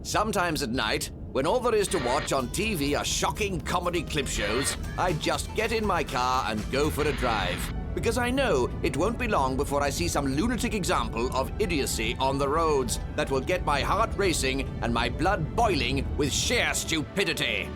Sometimes at night, when all there is to watch on TV are shocking comedy clip shows, I just get in my car and go for a drive. Because I know it won't be long before I see some lunatic example of idiocy on the roads that will get my heart racing and my blood boiling with sheer stupidity.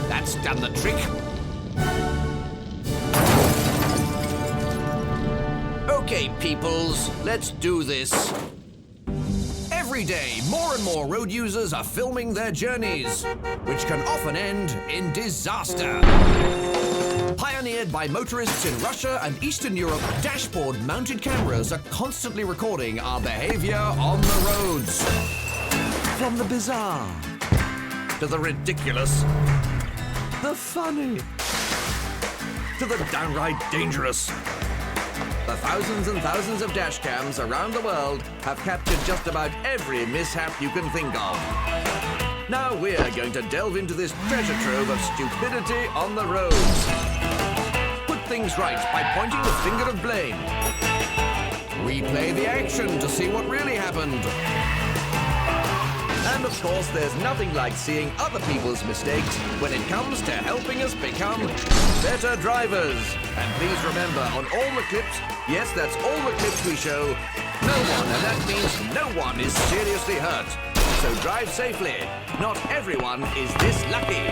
That's done the trick. Okay, peoples, let's do this. Every day, more and more road users are filming their journeys, which can often end in disaster. Pioneered by motorists in Russia and Eastern Europe, dashboard-mounted cameras are constantly recording our behavior on the roads. From the bizarre to the ridiculous, the funny, to the downright dangerous. The thousands and thousands of dash cams around the world have captured just about every mishap you can think of. Now we're going to delve into this treasure trove of stupidity on the roads. Put things right by pointing the finger of blame. Replay the action to see what really happened. And of course, there's nothing like seeing other people's mistakes when it comes to helping us become better drivers. And please remember, on all the clips, yes, that's all the clips we show, no one, and that means no one, is seriously hurt. So drive safely. Not everyone is this lucky.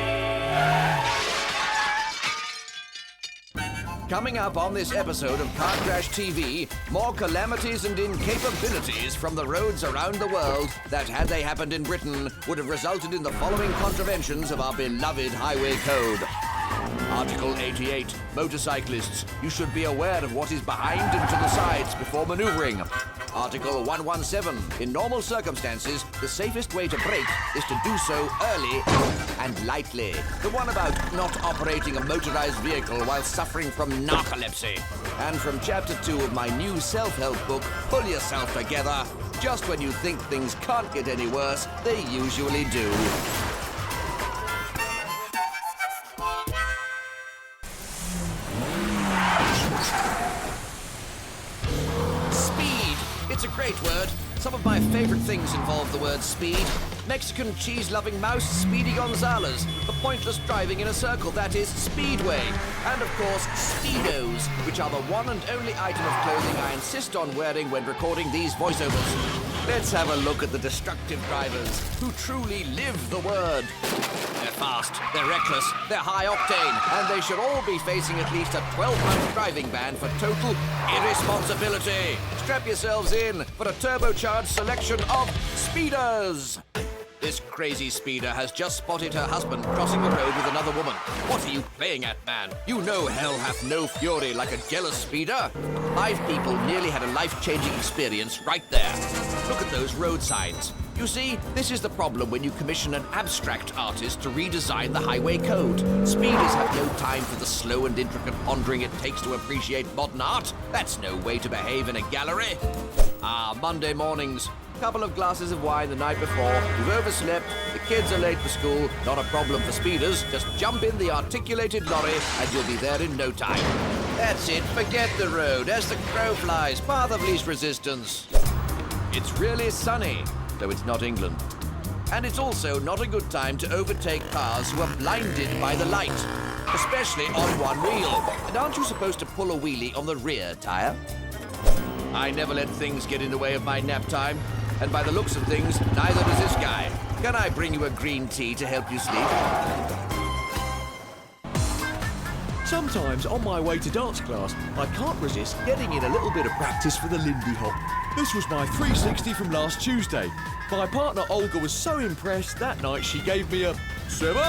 Coming up on this episode of Car Crash TV, more calamities and incapabilities from the roads around the world that, had they happened in Britain, would have resulted in the following contraventions of our beloved highway code. Article 88, motorcyclists, you should be aware of what is behind and to the sides before maneuvering. Article 117, in normal circumstances, the safest way to brake is to do so early and lightly. The one about not operating a motorized vehicle while suffering from narcolepsy. And from chapter 2 of my new self-help book, Pull Yourself Together, just when you think things can't get any worse, they usually do. It's a great word. Some of my favorite things involve the word speed. Mexican cheese-loving mouse Speedy Gonzales, the pointless driving in a circle that is Speedway. And of course, Speedos, which are the one and only item of clothing I insist on wearing when recording these voiceovers. Let's have a look at the destructive drivers who truly live the word. They're fast, they're reckless, they're high octane, and they should all be facing at least a 12-month driving ban for total irresponsibility. Strap yourselves in for a turbocharged selection of speeders. This crazy speeder has just spotted her husband crossing the road with another woman. What are you playing at, man? You know hell hath no fury like a jealous speeder. 5 people nearly had a life-changing experience right there. Look at those road signs. You see, this is the problem when you commission an abstract artist to redesign the highway code. Speeders have no time for the slow and intricate pondering it takes to appreciate modern art. That's no way to behave in a gallery. Monday mornings. Couple of glasses of wine the night before, you've overslept, the kids are late for school, not a problem for speeders, just jump in the articulated lorry and you'll be there in no time. That's it, forget the road, as the crow flies, path of least resistance. It's really sunny, though it's not England. And it's also not a good time to overtake cars who are blinded by the light, especially on one wheel. And aren't you supposed to pull a wheelie on the rear tire? I never let things get in the way of my nap time. And by the looks of things, neither does this guy. Can I bring you a green tea to help you sleep? Sometimes on my way to dance class, I can't resist getting in a little bit of practice for the Lindy Hop. This was my 360 from last Tuesday. My partner Olga was so impressed that night she gave me a 7.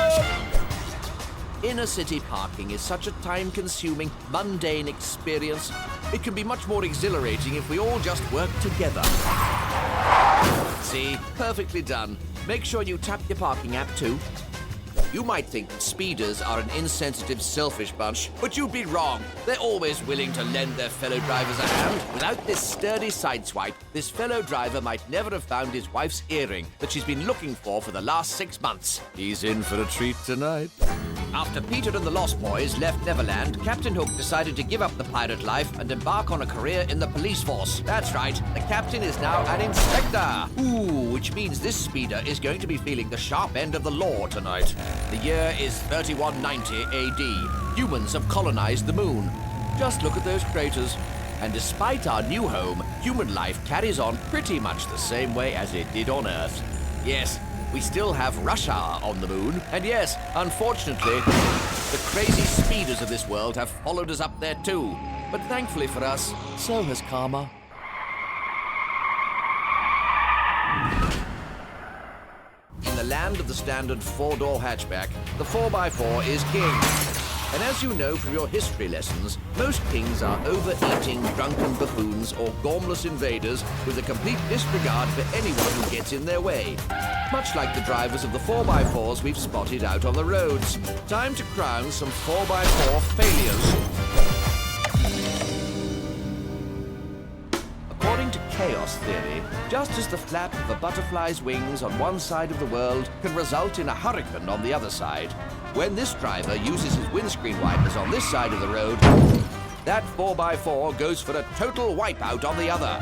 Inner city parking is such a time-consuming, mundane experience. It can be much more exhilarating if we all just work together. See, perfectly done. Make sure you tap your parking app too. You might think that speeders are an insensitive, selfish bunch, but you'd be wrong. They're always willing to lend their fellow drivers a hand. Without this sturdy sideswipe, this fellow driver might never have found his wife's earring that she's been looking for the last 6 months. He's in for a treat tonight. After Peter and the Lost Boys left Neverland, Captain Hook decided to give up the pirate life and embark on a career in the police force. That's right, the captain is now an inspector. Ooh, which means this speeder is going to be feeling the sharp end of the law tonight. The year is 3190 AD. Humans have colonized the moon. Just look at those craters. And despite our new home, human life carries on pretty much the same way as it did on Earth. Yes, we still have rush hour on the moon, and yes, unfortunately, the crazy speeders of this world have followed us up there too. But thankfully for us, so has karma. In the land of the standard four-door hatchback, the 4x4 is king. And as you know from your history lessons, most kings are overeating drunken buffoons or gormless invaders with a complete disregard for anyone who gets in their way. Much like the drivers of the 4x4s we've spotted out on the roads. Time to crown some 4x4 failures. According to chaos theory, just as the flap of a butterfly's wings on one side of the world can result in a hurricane on the other side, when this driver uses his windscreen wipers on this side of the road, that 4x4 goes for a total wipeout on the other.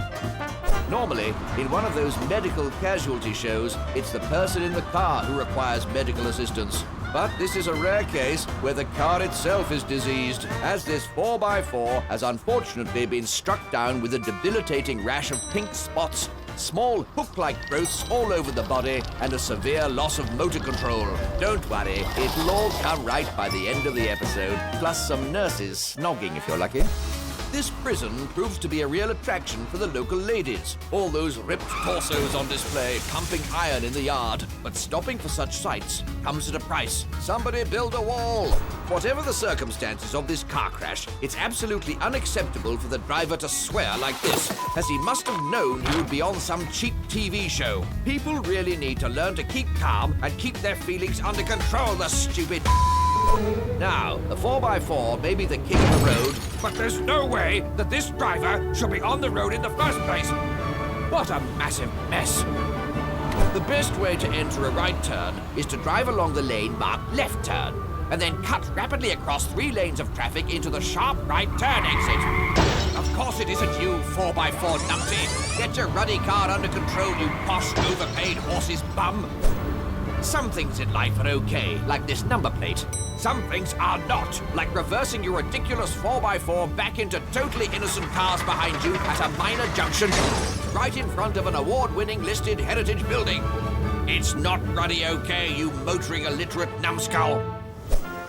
Normally, in one of those medical casualty shows, it's the person in the car who requires medical assistance. But this is a rare case where the car itself is diseased, as this 4x4 has unfortunately been struck down with a debilitating rash of pink spots, small hook-like growths all over the body, and a severe loss of motor control. Don't worry, it'll all come right by the end of the episode, plus some nurses snogging if you're lucky. This prison proves to be a real attraction for the local ladies. All those ripped torsos on display, pumping iron in the yard. But stopping for such sights comes at a price. Somebody build a wall. Whatever the circumstances of this car crash, it's absolutely unacceptable for the driver to swear like this, as he must have known he would be on some cheap TV show. People really need to learn to keep calm and keep their feelings under control, the stupid. Now, the 4x4 may be the king of the road, but there's no way that this driver should be on the road in the first place. What a massive mess. The best way to enter a right turn is to drive along the lane marked left turn, and then cut rapidly across 3 lanes of traffic into the sharp right turn exit. Of course it isn't you, 4x4 numpty. Get your ruddy car under control, you posh, overpaid horse's bum. Some things in life are okay, like this number plate. Some things are not, like reversing your ridiculous 4x4 back into totally innocent cars behind you at a minor junction, right in front of an award-winning listed heritage building. It's not bloody okay, you motoring illiterate numbskull.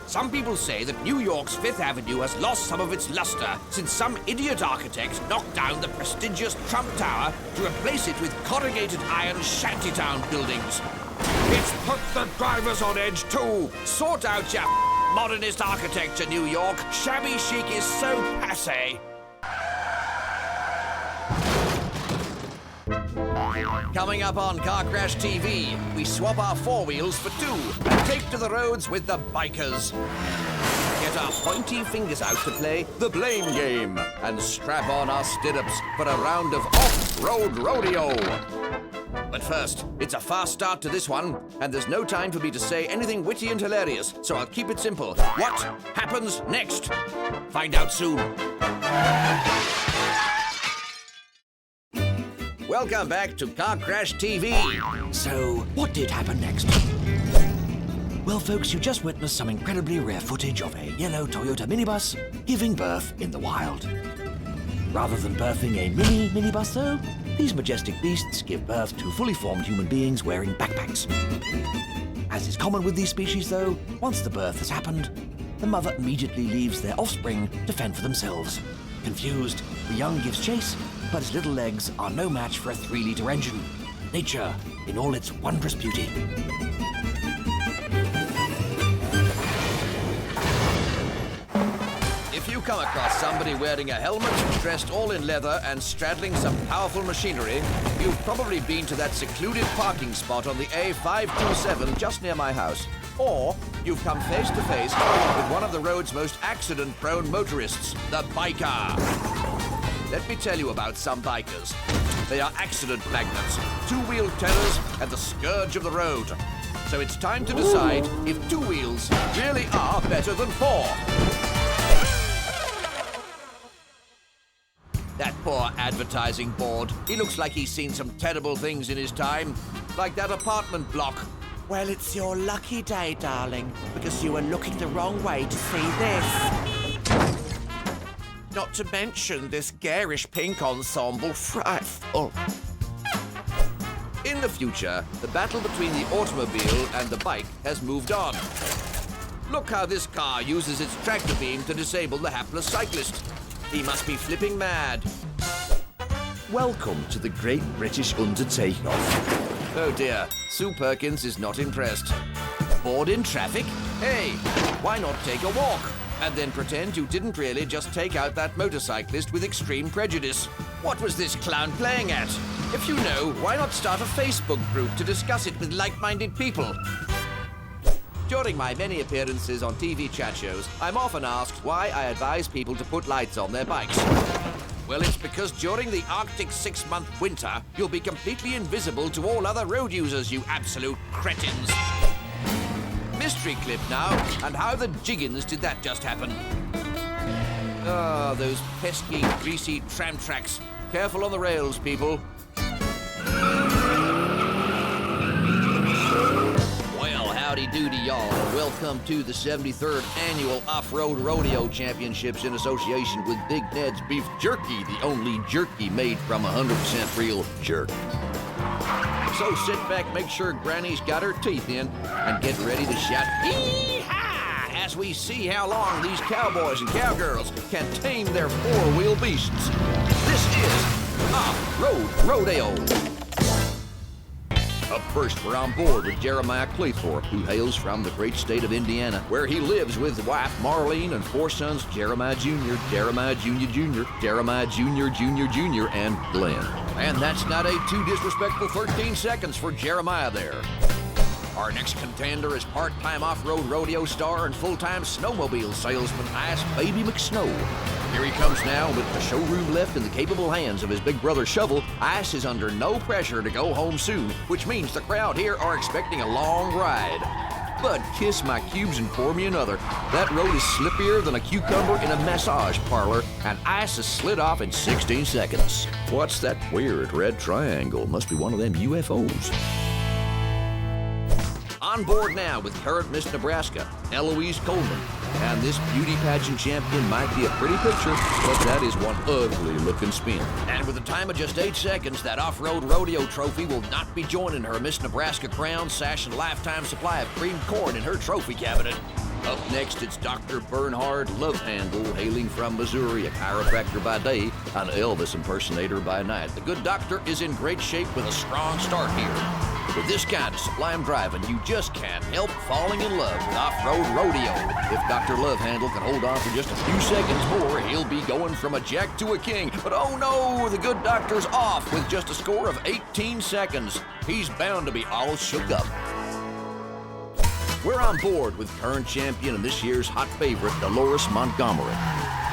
Some people say that New York's Fifth Avenue has lost some of its luster since some idiot architect knocked down the prestigious Trump Tower to replace it with corrugated iron shantytown buildings. It's put the drivers on edge too. Sort out your modernist architecture, New York. Shabby chic is so passé. Coming up on Car Crash TV, we swap our 4 wheels for 2 and take to the roads with the bikers. Get our pointy fingers out to play the blame game and strap on our stirrups for a round of off-road rodeo. But first, it's a fast start to this one, and there's no time for me to say anything witty and hilarious, so I'll keep it simple. What happens next? Find out soon. Welcome back to Car Crash TV. So, what did happen next? Well, folks, you just witnessed some incredibly rare footage of a yellow Toyota minibus giving birth in the wild. Rather than birthing a minibus, though, these majestic beasts give birth to fully formed human beings wearing backpacks. As is common with these species, though, once the birth has happened, the mother immediately leaves their offspring to fend for themselves. Confused, the young gives chase, but his little legs are no match for a 3-liter engine. Nature in all its wondrous beauty. If you come across somebody wearing a helmet, dressed all in leather and straddling some powerful machinery, you've probably been to that secluded parking spot on the A527 just near my house. Or you've come face to face with one of the road's most accident-prone motorists, the biker. Let me tell you about some bikers. They are accident magnets, two-wheel terrors, and the scourge of the road. So it's time to decide if two wheels really are better than four. That poor advertising board. He looks like he's seen some terrible things in his time, like that apartment block. Well, it's your lucky day, darling, because you were looking the wrong way to see this. Not to mention this garish pink ensemble frightful. In the future, the battle between the automobile and the bike has moved on. Look how this car uses its tractor beam to disable the hapless cyclist. He must be flipping mad. Welcome to the Great British Undertakeoff. Oh dear, Sue Perkins is not impressed. Bored in traffic? Hey, why not take a walk? And then pretend you didn't really just take out that motorcyclist with extreme prejudice. What was this clown playing at? If you know, why not start a Facebook group to discuss it with like-minded people? During my many appearances on TV chat shows, I'm often asked why I advise people to put lights on their bikes. Well, it's because during the Arctic 6-month winter, you'll be completely invisible to all other road users, you absolute cretins. Mystery clip now, and how the jiggins did that just happen? Ah, those pesky, greasy tram tracks. Careful on the rails, people. Well, howdy doody, y'all. Welcome to the 73rd Annual Off-Road Rodeo Championships in association with Big Ned's Beef Jerky, the only jerky made from 100% real jerk. So sit back, make sure Granny's got her teeth in, and get ready to shout "Yee-haw!" as we see how long these cowboys and cowgirls can tame their four-wheel beasts. This is Off-Road Rodeo. Up first, we're on board with Jeremiah Claythorpe, who hails from the great state of Indiana, where he lives with wife Marlene and four sons, Jeremiah Jr., Jeremiah Jr. Jr., Jeremiah Jr., Jr., Jr., and Glenn. And that's not a too disrespectful 13 seconds for Jeremiah there. Our next contender is part-time off-road rodeo star and full-time snowmobile salesman Ice Baby McSnow. Here he comes now with the showroom left in the capable hands of his big brother Shovel. Ice is under no pressure to go home soon, which means the crowd here are expecting a long ride. Bud, kiss my cubes and pour me another. That road is slippier than a cucumber in a massage parlor, and Ice is slid off in 16 seconds. What's that weird red triangle? Must be one of them UFOs. On board now with current Miss Nebraska, Eloise Coleman. And this beauty pageant champion might be a pretty picture, but that is one ugly-looking spin. And with a time of just 8 seconds, that off-road rodeo trophy will not be joining her Miss Nebraska crown, sash, and lifetime supply of creamed corn in her trophy cabinet. Up next, it's Dr. Bernhard Lovehandle, hailing from Missouri, a chiropractor by day, an Elvis impersonator by night. The good doctor is in great shape with a strong start here. With this kind of sublime driving, you just can't help falling in love with off-road rodeo. If Dr. Lovehandle can hold on for just a few seconds more, he'll be going from a jack to a king. But oh no, the good doctor's off with just a score of 18 seconds. He's bound to be all shook up. We're on board with current champion and this year's hot favorite, Dolores Montgomery.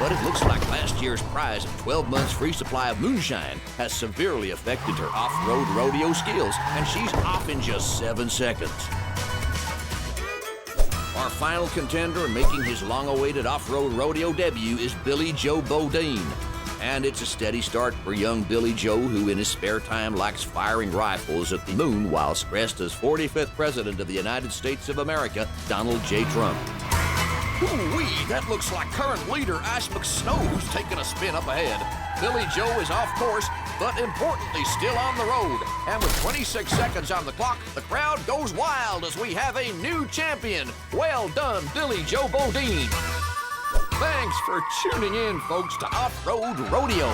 But it looks like last year's prize of 12 months free supply of moonshine has severely affected her off-road rodeo skills, and she's off in just 7 seconds. Our final contender and making his long-awaited off-road rodeo debut is Billy Joe Bodine. And it's a steady start for young Billy Joe, who in his spare time likes firing rifles at the moon whilst dressed as 45th President of the United States of America, Donald J. Trump. Ooh-wee, that looks like current leader Ice McSnow who's taking a spin up ahead. Billy Joe is off course, but importantly still on the road. And with 26 seconds on the clock, the crowd goes wild as we have a new champion. Well done, Billy Joe Bodine. Thanks for tuning in, folks, to Off-Road Rodeo.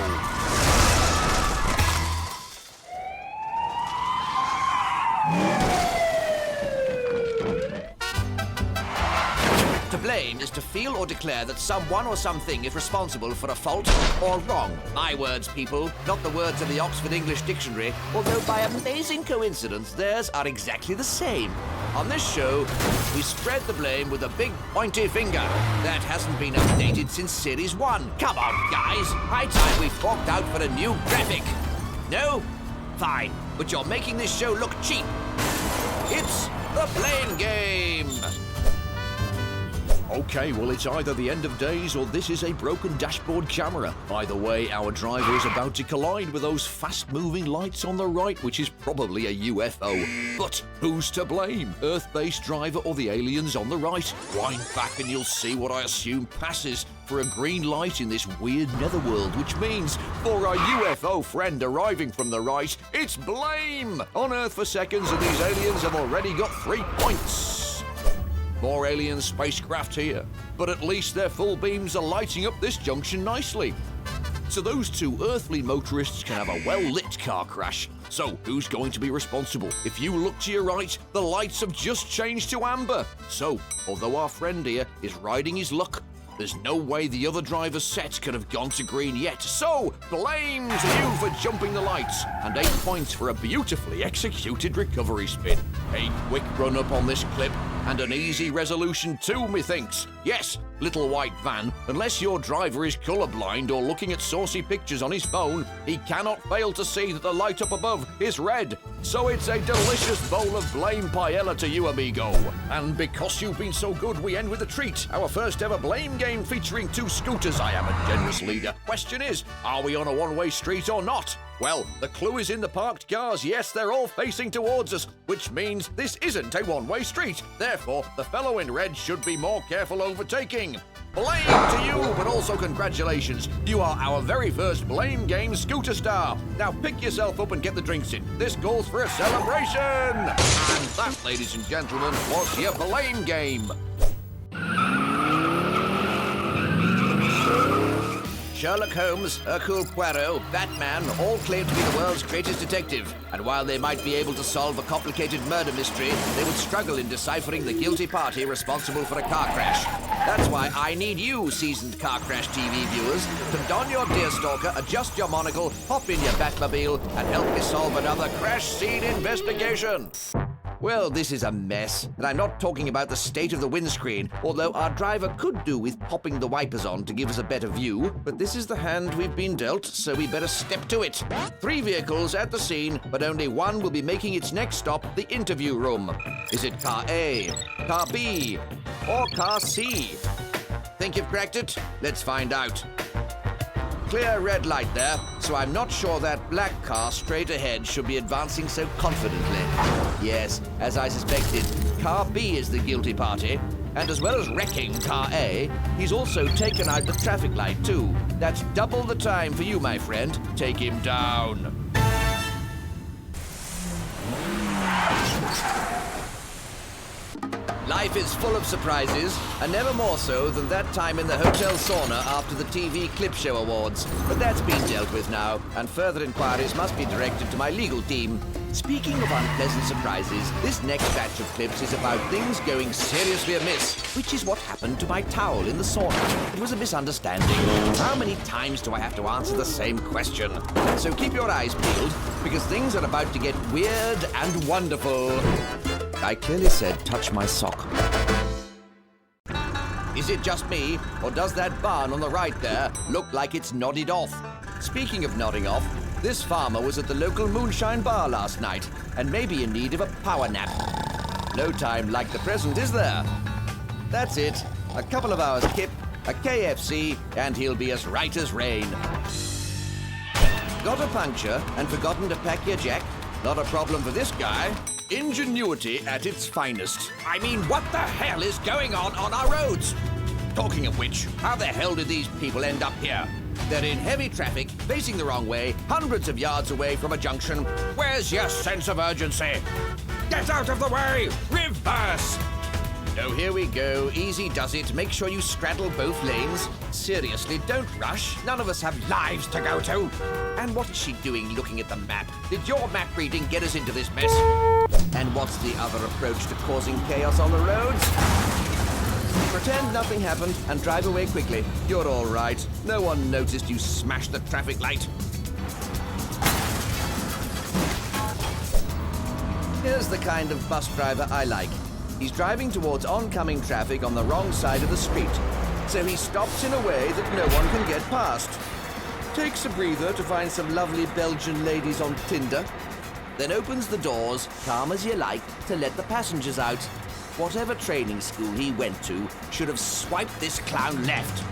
To blame is to feel or declare that someone or something is responsible for a fault or wrong. My words, people, not the words of the Oxford English Dictionary, although by amazing coincidence, theirs are exactly the same. On this show, we spread the blame with a big pointy finger. That hasn't been updated since Series 1. Come on, guys. High time we forked out for a new graphic. No? Fine. But you're making this show look cheap. It's the blame game. Okay, well, it's either the end of days or this is a broken dashboard camera. Either way, our driver is about to collide with those fast-moving lights on the right, which is probably a UFO. But who's to blame? Earth-based driver or the aliens on the right? Wind back and you'll see what I assume passes for a green light in this weird netherworld, which means for our UFO friend arriving from the right, it's blame! On Earth for seconds, and these aliens have already got 3 points. More alien spacecraft here, but at least their full beams are lighting up this junction nicely. So those two earthly motorists can have a well-lit car crash. So who's going to be responsible? If you look to your right, the lights have just changed to amber. So, although our friend here is riding his luck, there's no way the other driver's set could have gone to green yet. So, blame to you for jumping the lights. And 8 points for a beautifully executed recovery spin. A quick run up on this clip, and an easy resolution too, methinks. Yes, little white van, unless your driver is colorblind or looking at saucy pictures on his phone, he cannot fail to see that the light up above is red. So it's a delicious bowl of blame paella to you, amigo. And because you've been so good, we end with a treat. Our first ever blame game featuring 2 scooters. I am a generous leader. Question is, are we on a one-way street or not? Well, the clue is in the parked cars. Yes, they're all facing towards us, which means this isn't a one-way street. Therefore, the fellow in red should be more careful overtaking. Blame to you, but also congratulations. You are our very first Blame Game scooter star. Now pick yourself up and get the drinks in. This calls for a celebration. And that, ladies and gentlemen, was your Blame Game. Sherlock Holmes, Hercule Poirot, Batman all claim to be the world's greatest detective. And while they might be able to solve a complicated murder mystery, they would struggle in deciphering the guilty party responsible for a car crash. That's why I need you, seasoned car crash TV viewers, to don your deerstalker, adjust your monocle, hop in your Batmobile, and help me solve another crash scene investigation. Well, this is a mess, and I'm not talking about the state of the windscreen, although our driver could do with popping the wipers on to give us a better view, but this is the hand we've been dealt, so we better step to it. 3 vehicles at the scene, but only one will be making its next stop, the interview room. Is it car A, car B, or car C? Think you've cracked it? Let's find out. Clear red light there, so I'm not sure that black car straight ahead should be advancing so confidently. Yes, as I suspected, car B is the guilty party, and as well as wrecking car A, he's also taken out the traffic light too. That's double the time for you, my friend. Take him down. Life is full of surprises, and never more so than that time in the hotel sauna after the TV Clip Show Awards. But that's been dealt with now, and further inquiries must be directed to my legal team. Speaking of unpleasant surprises, this next batch of clips is about things going seriously amiss, which is what happened to my towel in the sauna. It was a misunderstanding. How many times do I have to answer the same question? So keep your eyes peeled, because things are about to get weird and wonderful. I clearly said touch my sock. Is it just me, or does that barn on the right there look like it's nodded off? Speaking of nodding off, this farmer was at the local moonshine bar last night, and may be in need of a power nap. No time like the present, is there? That's it. A couple of hours kip, a KFC, and he'll be as right as rain. Got a puncture and forgotten to pack your jack? Not a problem for this guy. Ingenuity at its finest. I mean, what the hell is going on our roads? Talking of which, how the hell did these people end up here? They're in heavy traffic, facing the wrong way, hundreds of yards away from a junction. Where's your sense of urgency? Get out of the way! Reverse! Oh, here we go. Easy does it. Make sure you straddle both lanes. Seriously, don't rush. None of us have lives to go to. And what is she doing looking at the map? Did your map reading get us into this mess? And what's the other approach to causing chaos on the roads? Pretend nothing happened and drive away quickly. You're all right. No one noticed you smashed the traffic light. Here's the kind of bus driver I like. He's driving towards oncoming traffic on the wrong side of the street, so he stops in a way that no one can get past. Takes a breather to find some lovely Belgian ladies on Tinder, then opens the doors, calm as you like, to let the passengers out. Whatever training school he went to should have swiped this clown left.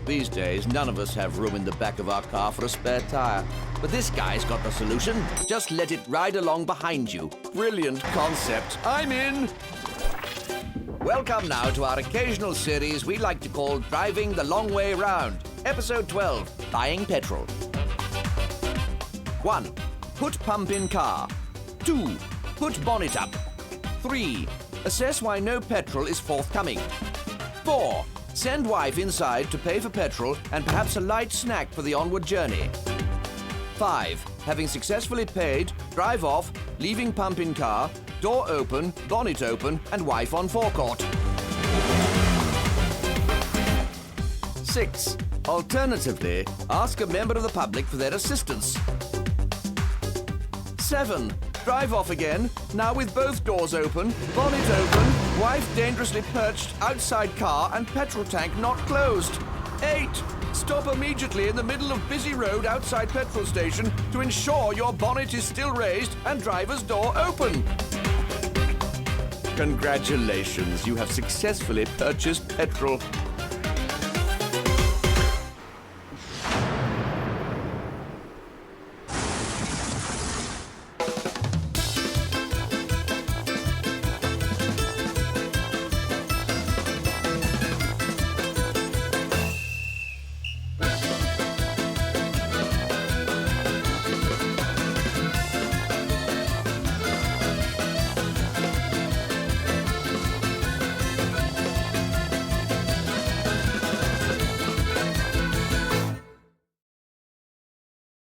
These days, none of us have room in the back of our car for a spare tire. But this guy's got the solution. Just let it ride along behind you. Brilliant concept. I'm in! Welcome now to our occasional series we like to call Driving the Long Way Round. Episode 12, Buying Petrol. 1. Put pump in car. 2. Put bonnet up. 3. Assess why no petrol is forthcoming. 4. Send wife inside to pay for petrol and perhaps a light snack for the onward journey. 5. Having successfully paid, drive off, leaving pump in car, door open, bonnet open, and wife on forecourt. 6. Alternatively, ask a member of the public for their assistance. 7. Drive off again, now with both doors open, bonnet open, wife dangerously perched outside car and petrol tank not closed. 8. Stop immediately in the middle of busy road outside petrol station to ensure your bonnet is still raised and driver's door open. Congratulations, you have successfully purchased petrol.